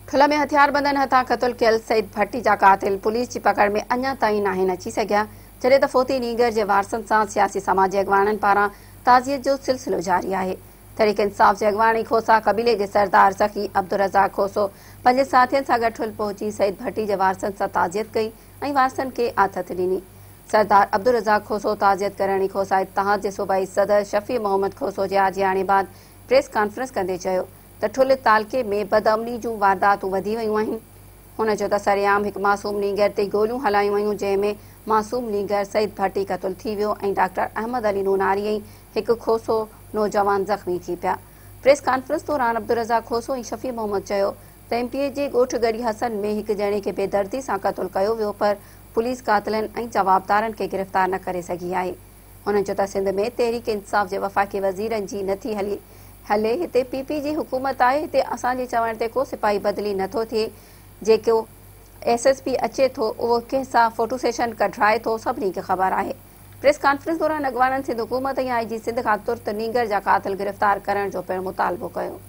ठुला में हथियारबंदनि हथां क़तल कयल सईद भट्टी जा कातिल पुलिस जी पकड़ में अञा ताईं नाहिनि अची सघिया, जॾहिं त फोती नीगर जे वारसनि सां सियासी समाजी अॻवाननि पारां ताज़ियत जो सिलसिलो जारी आहे। तहरीक इंसाफ़ जे अॻवानी खोसा कबीले जे सरदार ज़की अब्दुल रज़ाक खोसो पंहिंजे साथियुनि सां गॾु ठुल पहुची सईद भट्टी जे वारसनि सां ताज़ियत कई ऐं वारसनि खे आथत ॾिनी। सरदार अब्दुल रज़ाक खोसो ताज़ियत करण खोसा इत्तेहाद जे सूबाई सदर शफ़ी मोहम्मद खोसो जे आजियाणे बाद प्रेस कॉन्फ्रेंस कंदे चयो त ठुल तालके में बदअमनी जूं वारदातूं वधी वयूं आहिनि। हुन चयो त सरेआम हिकु मासूम नीगर ते गोलियूं हलायूं वयूं, जंहिंमें मासूम नीगर सईद भट्टी क़तल थी वियो ऐं डॉक्टर अहमद अली नूनारी ऐं हिकु खोसो नौजवान ज़ख़्मी थी पिया। प्रेस कॉन्फ्रेंस दौरान अब्दुल रज़ाक खोसो ऐं शफ़ी मोहम्मद चयो त एमपीए जे ॻोठ गढ़ी हसन में हिकु ॼणे खे बेदर्दी सां क़तल कयो वियो, पर पुलिस कातिलनि ऐं जवाबदारनि खे गिरफ़्तार न करे सघी आहे। हुननि चयो त सिंध में तहरीक इंसाफ़ जे वफ़ाक़ी वज़ीरनि जी नथी हले, हिते पीपी जी हुकूमत आहे, हिते असांजे चवण ते को सिपाही बदिली नथो थिए। जेको एसएसपी अचे थो उहो कंहिंसां फोटो सेशन कढाए थो, सभिनी खे ख़बर आहे। प्रेस कॉन्फ्रेंस दौरान अॻवाननि सिंध हुकूमत ऐं आईजी सिंध खां तुर्त नीगर जा कातिल गिरफ़्तार करण जो पिणु मुतालबो कयो।